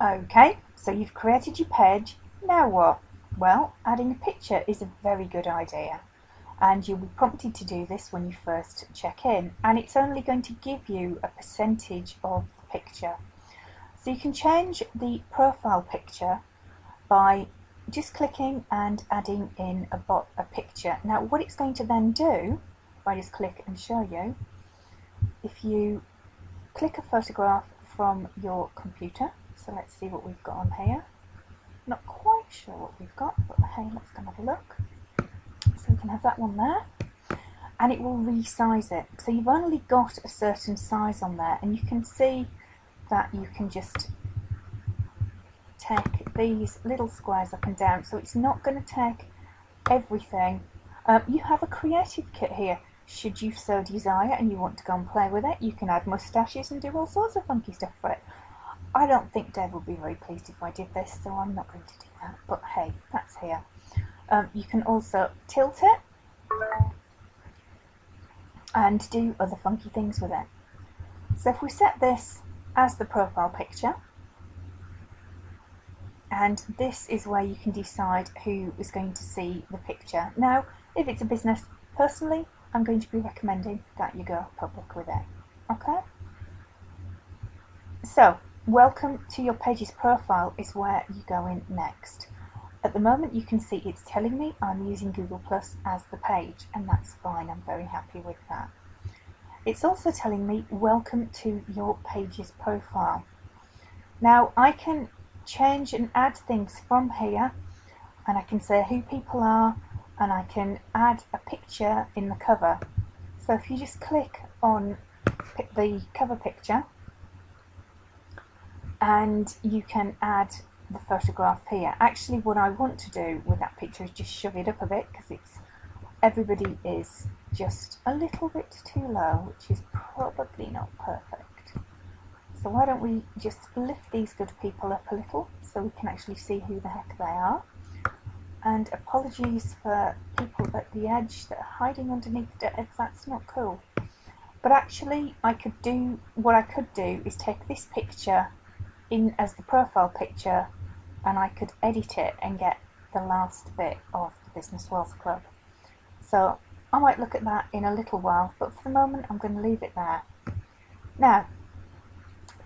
Okay, so you've created your page. Now what? Well, adding a picture is a very good idea, and you'll be prompted to do this when you first check in, and it's only going to give you a percentage of the picture. So you can change the profile picture by just clicking and adding in a picture. Now what it's going to then do, if I just click and show you, if you click a photograph from your computer, so let's see what we've got on here. Not quite sure what we've got, but hey, let's go and have a look. So we can have that one there, and it will resize it. So you've only got a certain size on there, and you can see that you can just take these little squares up and down, so it's not going to take everything. You have a creative kit here. Should you so desire and you want to go and play with it, you can add moustaches and do all sorts of funky stuff for it. I don't think Dave would be very pleased if I did this, so I'm not going to do that, but hey, that's here. You can also tilt it and do other funky things with it. So if we set this as the profile picture, and this is where you can decide who is going to see the picture. Now, if it's a business, personally, I'm going to be recommending that you go public with it. Okay? So, welcome to your page's profile is where you go in next. At the moment you can see it's telling me I'm using Google Plus as the page, and that's fine, I'm very happy with that. It's also telling me welcome to your page's profile. Now I can change and add things from here, and I can say who people are, and I can add a picture in the cover. So if you just click on the cover picture, and you can add the photograph here. Actually what I want to do with that picture is just shove it up a bit, because everybody is just a little bit too low, which is probably not perfect. So why don't we just lift these good people up a little so we can actually see who the heck they are. And apologies for people at the edge that are hiding underneath it, that's not cool. But actually what I could do is take this picture in as the profile picture, and I could edit it and get the last bit of the Business Wealth Club. So I might look at that in a little while, but for the moment I'm going to leave it there. Now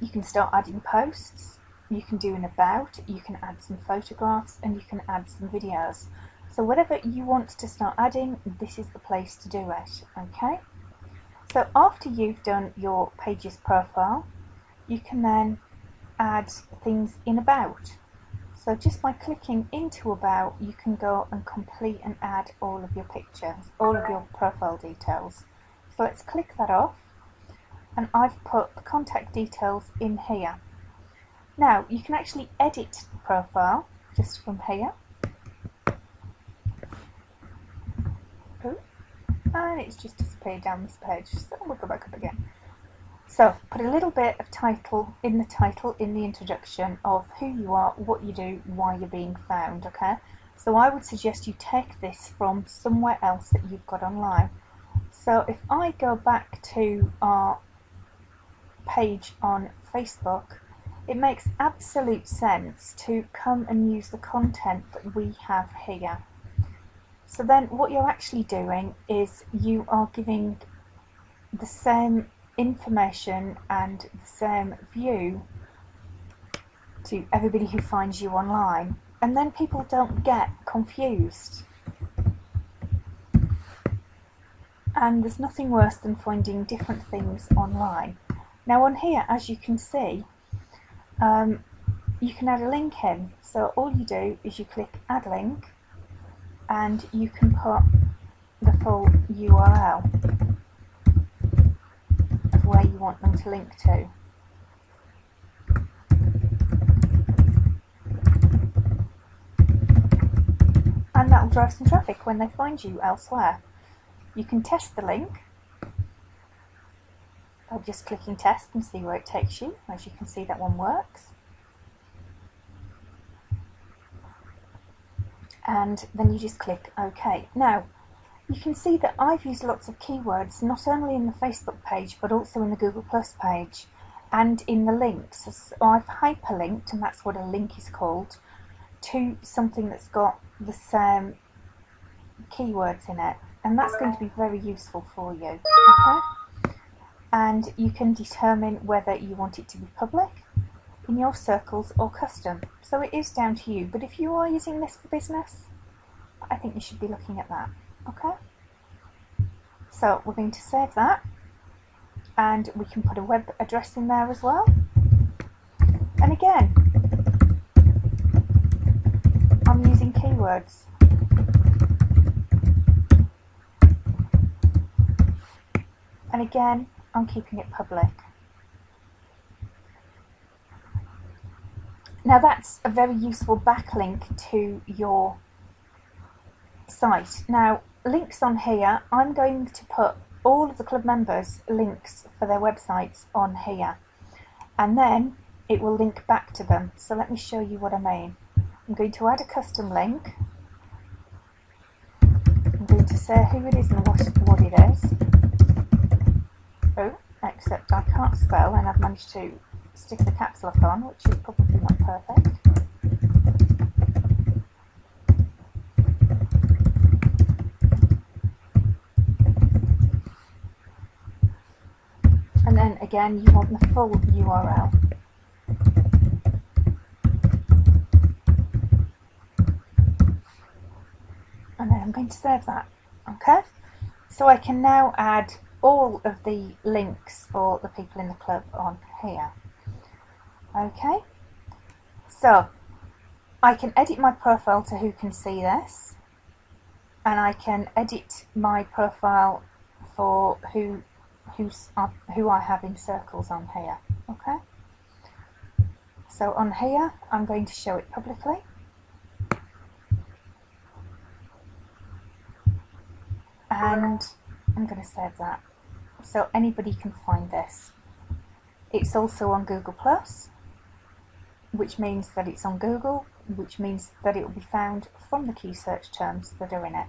you can start adding posts, you can do an about, you can add some photographs, and you can add some videos. So whatever you want to start adding, this is the place to do it. Okay? So after you've done your page's profile, you can then add things in about. So just by clicking into about, you can go and complete and add all of your pictures, all of your profile details. So let's click that off, and I've put the contact details in here. Now you can actually edit the profile just from here. Ooh, and it's just disappeared down this page, so we'll go back up again. So put a little bit of title, in the introduction of who you are, what you do, why you're being found, okay? So I would suggest you take this from somewhere else that you've got online. So if I go back to our page on Facebook, it makes absolute sense to come and use the content that we have here. So then what you're actually doing is you are giving the same information and the same view to everybody who finds you online, and then people don't get confused. And there's nothing worse than finding different things online. Now on here, as you can see, you can add a link in. So all you do is you click add link, and you can put the full URL of where you want them to link to. And that will drive some traffic when they find you elsewhere. You can test the link by just clicking test and see where it takes you. As you can see, that one works. And then you just click OK. Now, you can see that I've used lots of keywords, not only in the Facebook page, but also in the Google Plus page. and in the links. So I've hyperlinked, and that's what a link is called, to something that's got the same keywords in it, and that's going to be very useful for you. Okay? And you can determine whether you want it to be public, in your circles, or custom. So it is down to you, but if you are using this for business, I think you should be looking at that. Okay? So we're going to save that, and we can put a web address in there as well. And again, I'm using keywords. And again, I'm keeping it public. Now that's a very useful backlink to your site. Now, links on here, I'm going to put all of the club members' links for their websites on here, and then it will link back to them. So let me show you what I mean. I'm going to add a custom link. I'm going to say who it is and what it is. Oh, except I can't spell, and I've managed to stick the caps lock on, which is probably not perfect. And then again, you want the full URL. And then I'm going to save that. Okay? So I can now add all of the links for the people in the club on here. Okay? So I can edit my profile to who can see this, and I can edit my profile for who I have in circles on here. Okay? So on here, I'm going to show it publicly. And I'm going to save that. So anybody can find this. It's also on Google+, which means that it's on Google, which means that it will be found from the key search terms that are in it.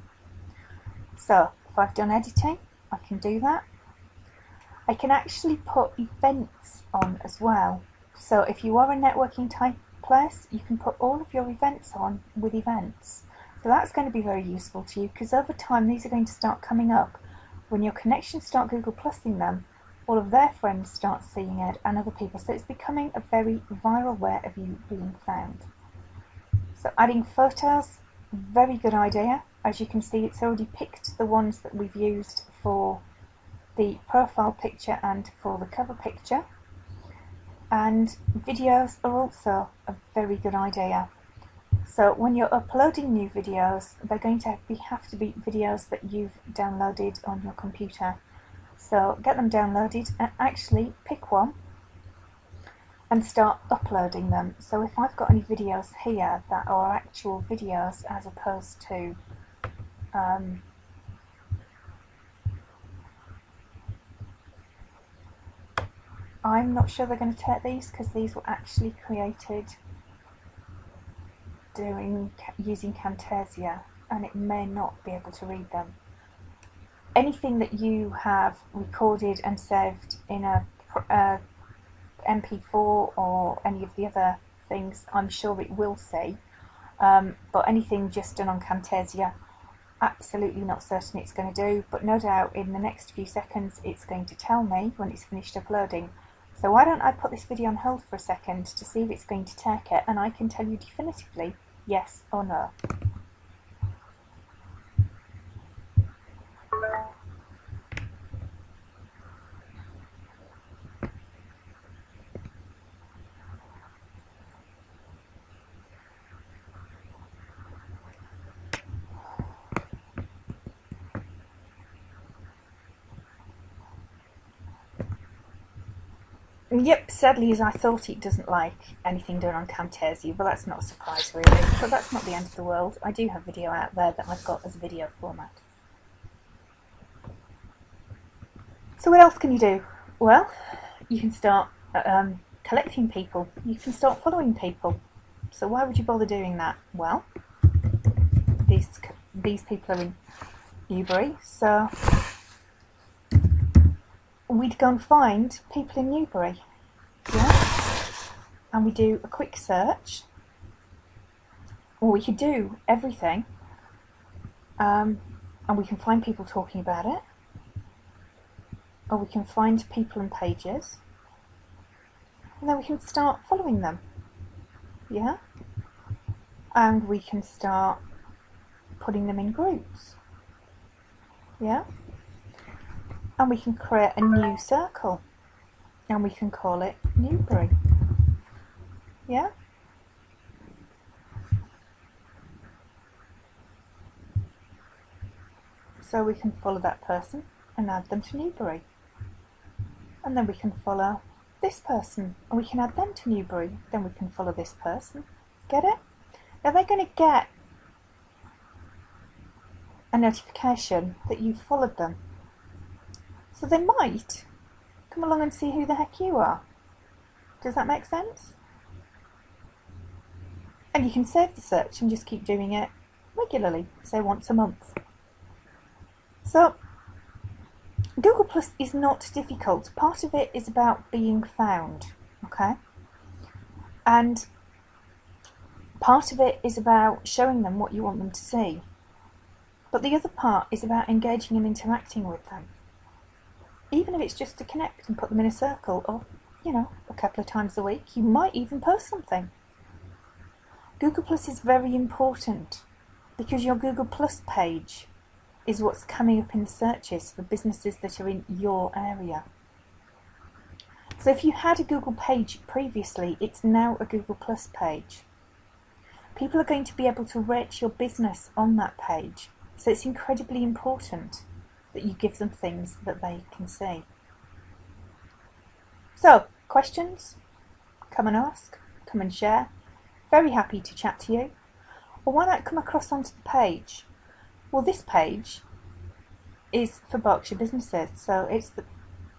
So if I've done editing, I can do that. I can actually put events on as well. So if you are a networking type place, you can put all of your events on with events. So that's going to be very useful to you, because over time these are going to start coming up. When your connections start Google Plusing them, all of their friends start seeing it, and other people. So it's becoming a very viral way of you being found. So adding photos, very good idea. As you can see, it's already picked the ones that we've used for the profile picture and for the cover picture. And videos are also a very good idea. So when you're uploading new videos, they're going to have to be videos that you've downloaded on your computer. So get them downloaded and actually pick one and start uploading them. So if I've got any videos here that are actual videos as opposed to I'm not sure they're going to take these, because these were actually created using Camtasia, and it may not be able to read them. Anything that you have recorded and saved in a MP4 or any of the other things, I'm sure it will see. But anything just done on Camtasia, absolutely not certain it's going to do, but no doubt in the next few seconds it's going to tell me when it's finished uploading. So why don't I put this video on hold for a second to see if it's going to take it, and I can tell you definitively yes or no. Yep, sadly as I thought, it doesn't like anything done on Camtasia, but that's not a surprise really. But that's not the end of the world. I do have video out there that I've got as a video format. So what else can you do? Well, you can start collecting people. You can start following people. So why would you bother doing that? Well, these people are in Newbury, so we'd go and find people in Newbury. Yeah? And we do a quick search, or we could do everything, and we can find people talking about it, or we can find people and pages, and then we can start following them. Yeah? And we can start putting them in groups. Yeah? And we can create a new circle, and we can call it Newbury. Yeah? So we can follow that person and add them to Newbury. And then we can follow this person and we can add them to Newbury. Then we can follow this person. Get it? Now they're going to get a notification that you've followed them. So they might come along and see who the heck you are. Does that make sense? And you can save the search and just keep doing it regularly, say once a month. So Google Plus is not difficult. Part of it is about being found, okay? And part of it is about showing them what you want them to see. But the other part is about engaging and interacting with them. Even if it's just to connect and put them in a circle, or, a couple of times a week, you might even post something. Google Plus is very important because your Google Plus page is what's coming up in the searches for businesses that are in your area. So if you had a Google page previously, it's now a Google Plus page. People are going to be able to rate your business on that page. So it's incredibly important that you give them things that they can see. So, questions? Come and ask, come and share. Very happy to chat to you. Or why not come across onto the page? Well, this page is for Berkshire businesses, so it's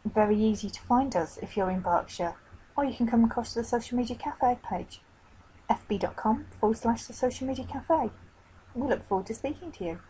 very easy to find us if you're in Berkshire. Or you can come across to the Social Media Cafe page, fb.com/the Social Media Cafe. We look forward to speaking to you.